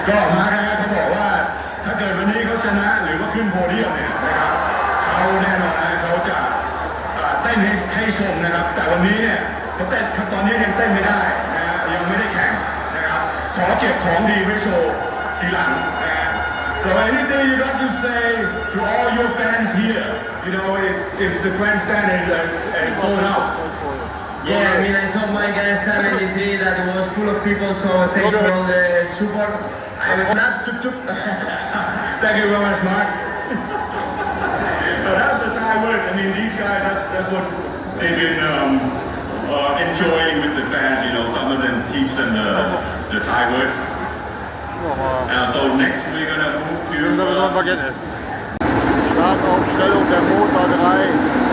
ก็มาร์คนะเขาบอกว่าถ้าเกิดวันนี้เขาชนะหรือว่าขึ้นโพเดียมเนี่ยนะครับเขาแน่นอนนะเขาจะเต้นให้ชมนะครับแต่วันนี้เนี่ยเขาเต้นตอนนี้ยังเต้นไม่ได้นะยังไม่ได้แข่งนะครับขอเก็บของดีไว้โชว์ทีหลังนะ So anything you got to say to all your fans here? You know, it's the grandstand is sold out. Yeah, I mean, I saw my grandstand 93 that was full of people, so thanks for all the support. I will not chup chup. Thank you very much, Mark. That's the Thai words. I mean, these guys, that's what they've been enjoying with the fans. You know, some of them teach them the Thai words. So next we're gonna move to. Startaufstellung der Motor 3.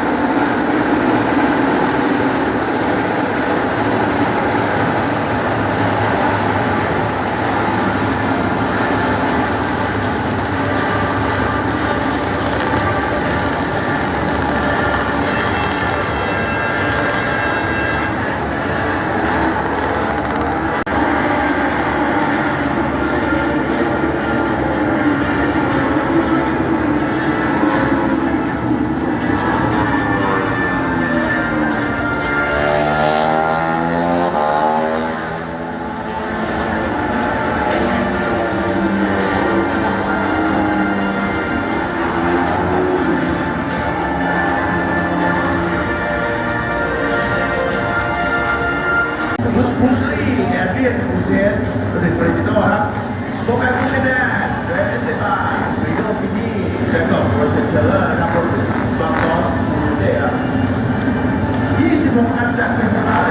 Musli Adrian Hussein หรือ Valentino ครับโปรแกรมที่แน่เรสเซบาริโนพินีและก็โรเซนเทเลอร์นะครับรวมถึงบางกอสมูเดครับ26 อันดับในสตาร์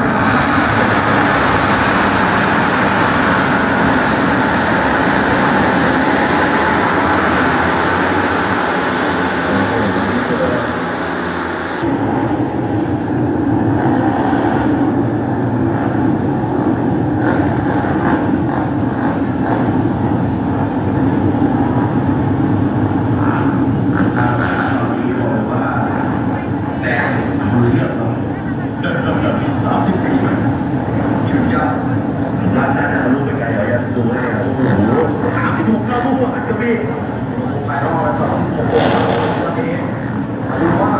ภายนอก36วันนี้ดูว่า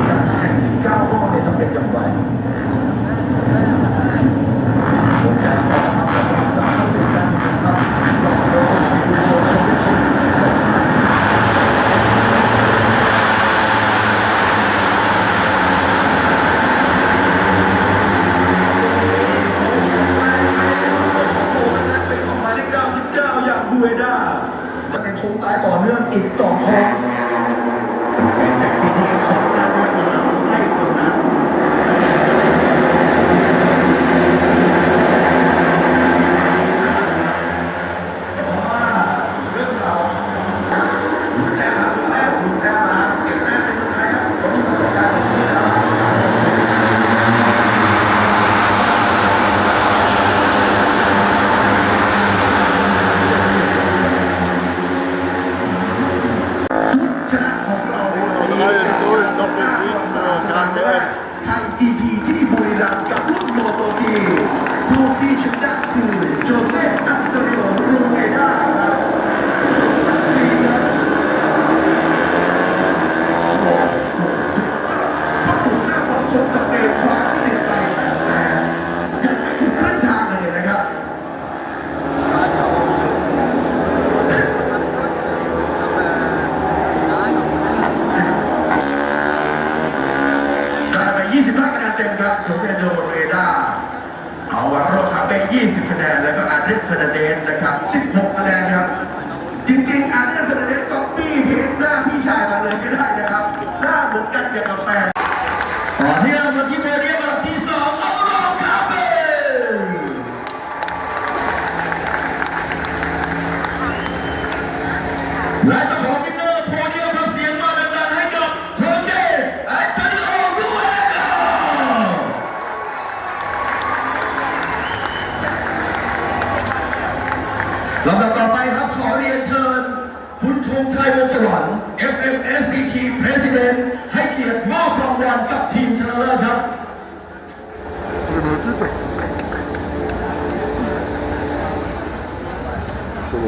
การแข่ง19รอบเนี่ยจะเป็นอย่างไรโปรแกรมจะเข้าสู่การแข่งขันรอบโลกยูโรแชมเปี้ยนชิพดูเอด้าจะเป็นชงซ้ายต่อเนื่องอีก2ครั้งจากที่นี่ของหน้าคนนั้นให้คนนั้นเพราะว่าเรื่องราวลุ้นแต้มมาเก็บแต้มเป็นยังไงครับเขามีประสบการณ์แบบนี้นะไทย GP ที่บุรีรัมย์กับรุ่นโมโตจีผู้ที่ชนะคือโจเซฟอันโตนิโอรูเอด้าครับสุดสันติครับเขาถูกหน้าของชมกับเบรขวาที่1ไปแต่ยังไม่ถึงครึ่งทางเลยนะครับ25 คะแนนเต็มครับโจเซโดเรดาเอาวาโรคาเป้20 คะแนนแล้วก็อาริสเฟรนเดสนะครับ16 คะแนนครับจริงๆอาริสเฟรนเดสก๊อปปี้เพจหน้าพี่ชายมาเลยก็ได้นะครับหน้าเหมือนกันอย่างกับแฟนต่อเนื่องมาที่โพเดียมอันดับที่2เอาโรคาเป้และเจ้าของวินเนอร์โพเดียมรับเสียงมาดังๆให้กับโรเจแอนโตนิโอรูเอด้าลำดับต่อไปครับขอเรียนเชิญคุณธงชัยวงศ์สวรรค์ FMSCT President ให้เกียรติมอบรางวัลกับทีมชนะเลิศครับ Ой,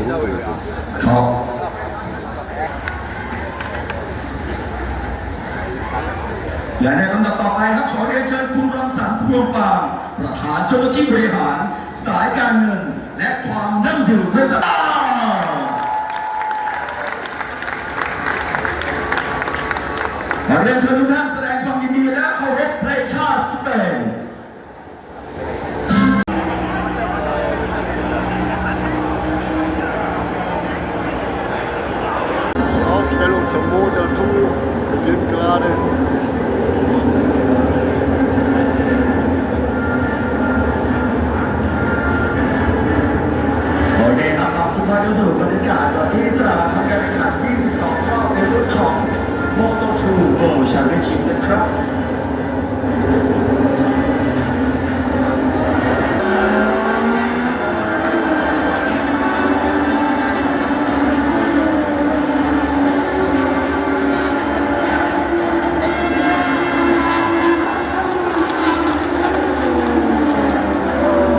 ครับและในลำดับต่อไปครับขอเรียนเชิญคุณรังสรรค์พวงปานประธานเจ้าหน้าที่บริหารสายการเงินและความยั่งยืนบริษัทขอเรียนเชิญทุกท่านแสดงความยินดีและเคารพเพลงชาติสเปน Die Aufstellung zum Motor-Tour beginnt gerade. โอเคครับเราทุกท่านเข้าสู่บรรยากาศก่อนที่จะทำการแข่งขัน 22 รอบในรุ่นของ Moto2 World Championship นะครับ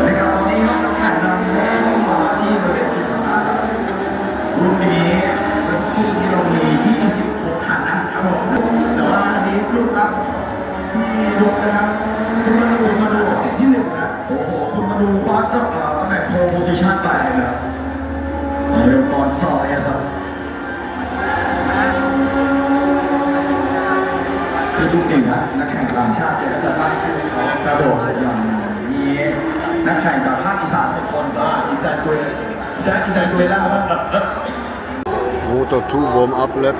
นะครับตอนนี้ครับนักแข่งนำรถเข้ามาที่บริเวณจุดสตาร์ทครับรุ่นนี้เมื่อสักครู่นี้เรามี 26 คันนะครับผมแต่ว่าอันนี้รุ่นรับที่ยกนะครับคุณมาดูติดที่หนึ่งนะโอ้โหคุณมาดูคว้าเจ้าตำแหน่งโพลโพซิชั่นไปนะเร็วก่อนซอยครับคือทุกหนึ่งครับนักแข่งต่างชาติเนี่ยก็จะตั้งชื่อเขาครับผมอย่างมีนักแข่งจากภาคอีสานเป็นคนอีสานกุยล่าบ้าง Motor2 Warm-up-Lap.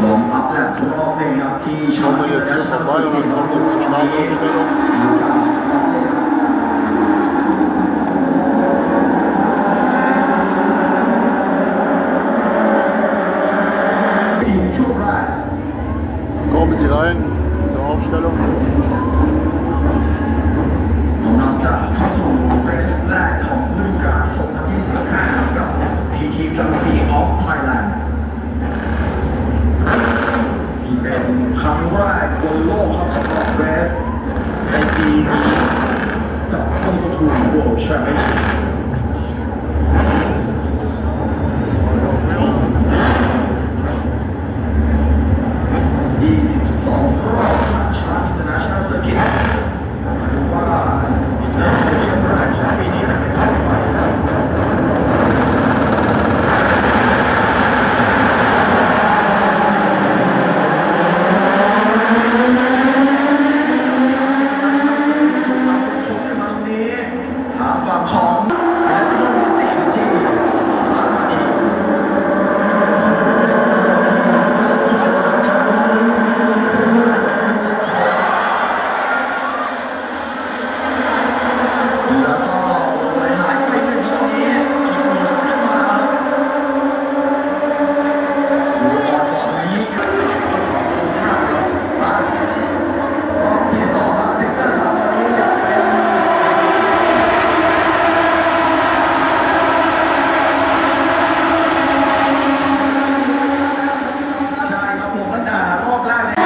ลมอัพแลบทุกรอบเลยครับที่ชม Kommen wir jetzt hier vorbei und dann kommen wir zur Startaufstellung. อากาศร้อนเลยครับทีมช่วงแรก Kommen Sie rein zur Aufstellung. กำลังจะเข้าสู่เรสแรกของฤดูกาล 2025 กับ PTWB of Thailand นี่เป็นครั้งแรกบนโลกครับสำหรับเรสในปีนี้กับ Moto2 World Championship 22 รอบสัญชาติ International Circuit ดูว่าในโปรแกรมแรกของปีนี้จะเป็นเท่าไหร่นะฝั่งของเซนติโนติที่สามารถอีกสุดเส้นที่เส้นที่สามชั้นแล้วก็เลยหายไปหนึ่งตรงนี้ที่เหลือขึ้นมาดูบอลตอนนี้รอบที่สองครับเซนเตอร์สามตอนนี้อยากเป็นใช่ครับผมมันด่ารอบแรกเลย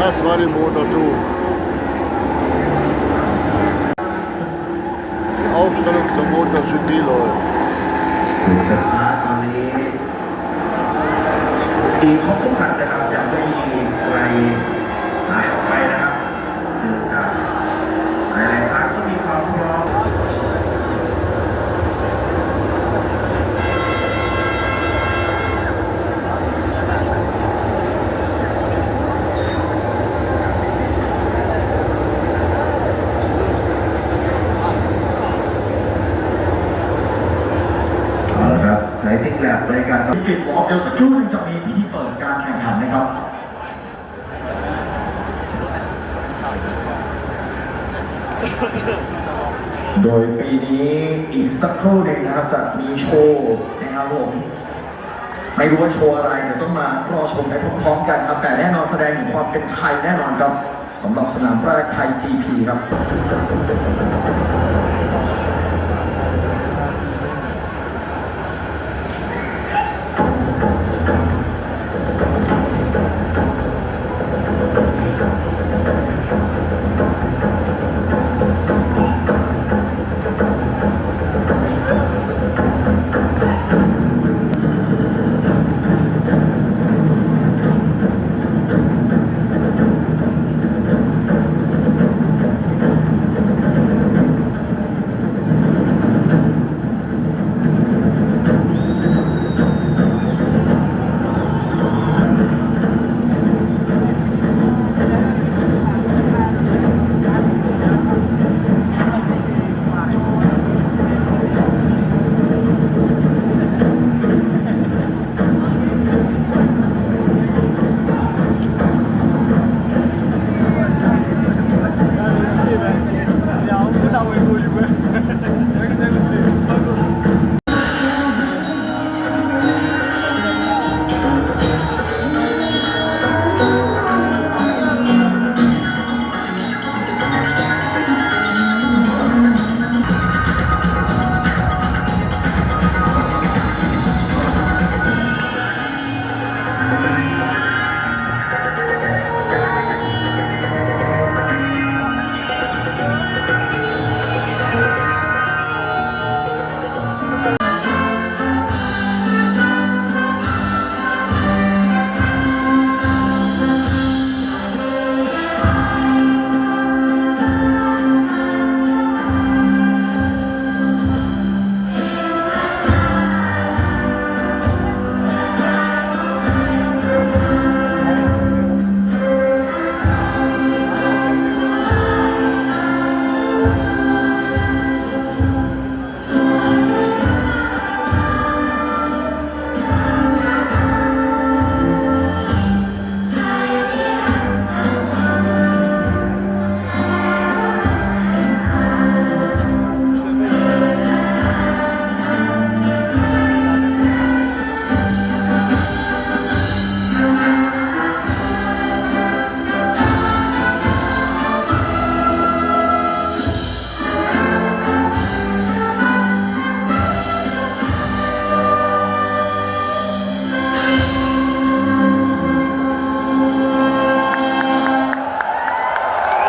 Das war die Motor2. Die Aufstellung zum MotoGP läuft. สตาร์ทตอนนี้ดีครบทุกคันนะครับยังไม่มีใครหายออกไปนะครับเนื่องจากหลายๆครั้งก็มีความพร้อมเอาละครับใช้ติ๊กแลบในการวิกฤตวอล์กเดี๋ยวสักครู่หนึงจะมีพิธีเปิดการแข่งขันนะครับ โดยปีนี้อีกสักครู่หนึ่งนะครับจะมีโชว์นะครับผมไม่รู้ว่าโชว์อะไรเดี๋ยวต้องมารอชมไปพร้อมๆกันครับแต่แน่นอนแสดงถึงความเป็นไทยแน่นอนครับ สำหรับสนามแรกไทย GP ครับ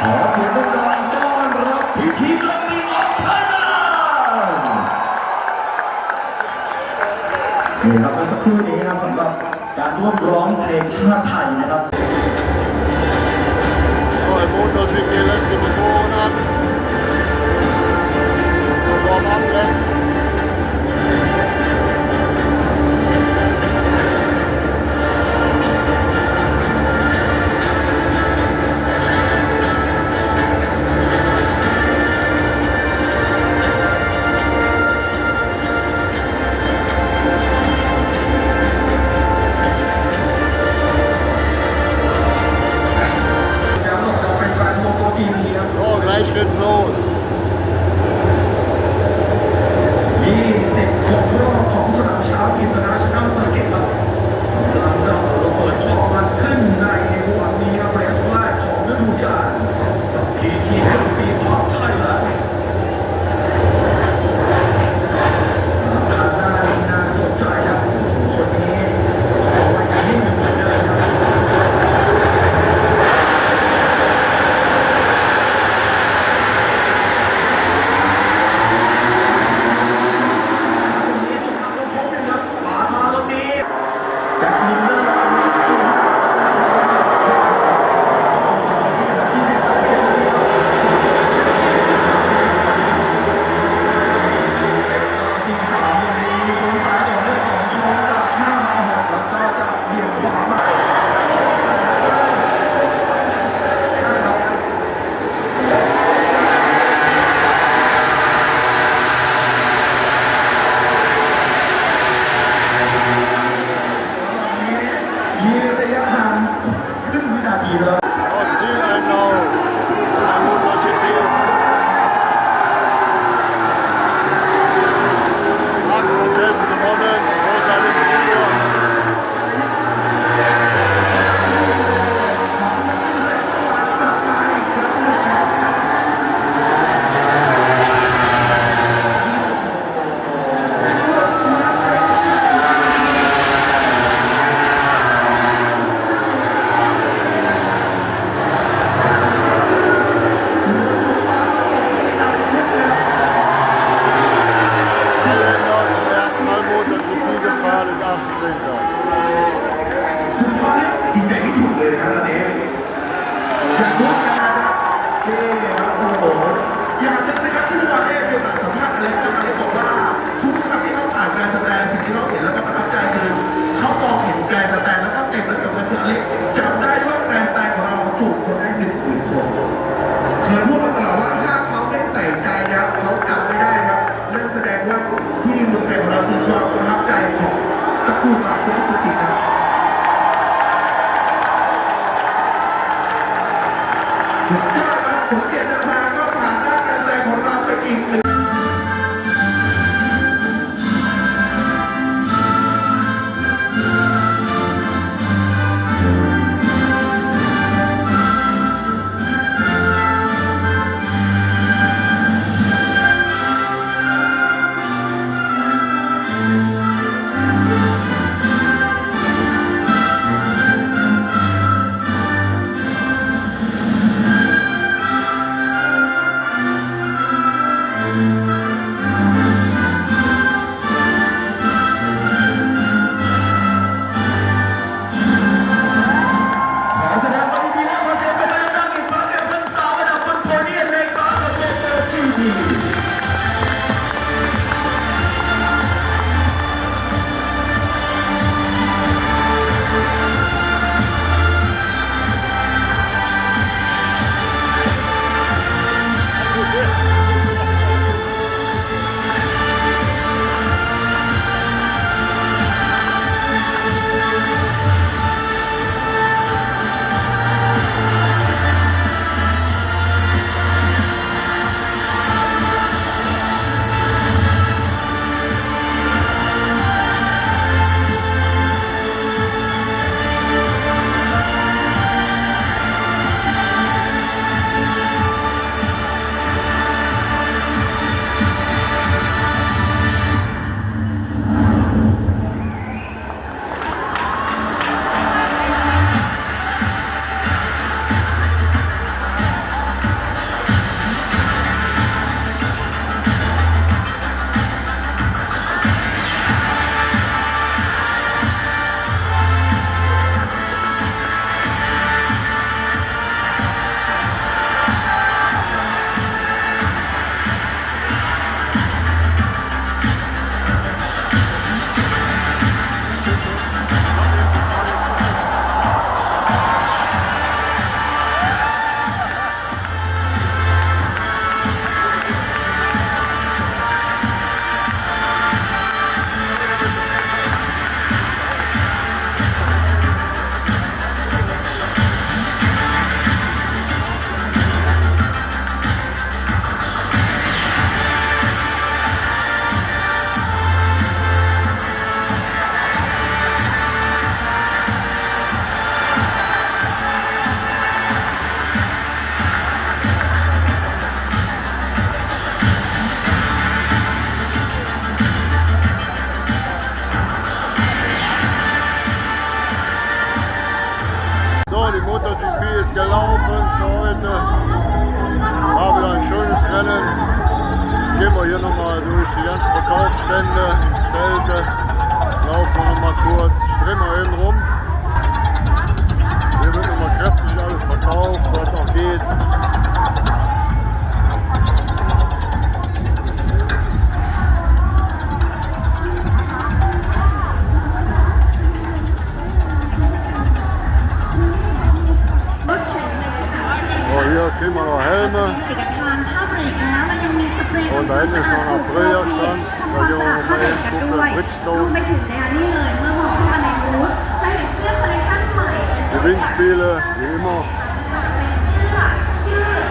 ขอเสียงดังๆต้อนรับทีมทีมลำนี้ออกไทยแลนด์นี่ครับเมื่อสักครู่นี้นะครับสำหรับการร่วมร้องเพลงชาติไทยนะครับ Ja, im Motor schickt die letzte Motoren an. So, Raum abblenden. So, gleich geht's los. 26 รอบของสนามช้างอินเตอร์เนชั่นแนลเซอร์กิตครับกำลังจะระเบิดช่องมันขึ้นในวันนี้ครับเรสแรกของฤดูกาลกับพีทีเอ็มปีออฟไทยแลนด์สามคันหน้าที่น่าสนใจครับคนนี้เอาไว้ที่หนึ่งเหมือนเดิมครับ จากมิลเลอร์ที่ที่สามวันนี้โค้งซ้ายต่อเนื่อง2โค้งจาก5มา6แล้วก็จะเบี่ยงขวามาใช่ครับมีระยะห่างครึ่งวินาทีแล้ว So, Zieleinlauf. Am MotoGP. Markenprotest gewonnen. Rosa Lichtlinie. สุดยอดครับถึงเกียรติจะพาก็ผ่านด้านการแสดงของเราไปอีกหนึ่ง ขอแสดงความยินดีและขอเสียงปรบมือดังๆอีกครั้งแด่เพื่อนสาวระดับบนโพเดียมในคลาสของโปรทีวีSo, die MotoGP ist gelaufen für heute. War wieder ein schönes Rennen. Jetzt gehen wir hier nochmal durch die ganzen Verkaufsstände, Zelte, laufen wir nochmal kurz, drehen wir eben rum. Hier wird nochmal kräftig alles verkauft, was noch geht. Oh, hier kriegen wir noch Helme. ผลิตภัณฑ์ผ้าเบรกแล้วมันยังมีสเปรย์ Und da hinten ist noch ein Aprilia-Stand. Da gehen wir noch mal hin, gucken, รวม Bridgestone. ไปถึงในนี่เลยเมื่อมองเข้ามาในบูธจะเห็นเสื้อคอลเลคชั่นใหม่สวยๆ Gewinnspiele, wie immer. เป็นเสื้อยืด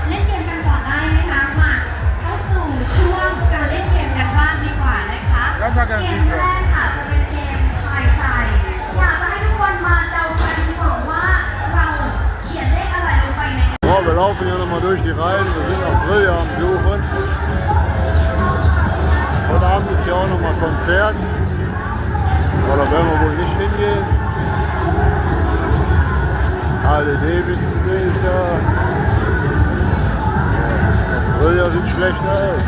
เล่นเกมกันก่อนได้นะคะมาเข้าสู่ช่วงการเล่นเกมกันบ้างดีกว่านะคะเกมแรกค่ะจะเป็นเกมทายใจอยากจะให้ทุกคนมาเดากันดีกว่าว่าเราเขียนเลขอะไรลงไปใน Ja, wir laufen hier nochmal durch die Reihen. Wir sind Aprilia am Suchen. Heute Abend ist hier auch nochmal Konzert. Aber da werden wir wohl nicht hingehen. Alle Davidson sehe ich da. Aprilia sieht schlecht aus.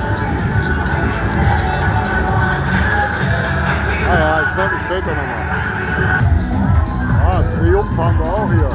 Ah ja, ich melde mich später nochmal. Ah, Triumph haben wir auch hier.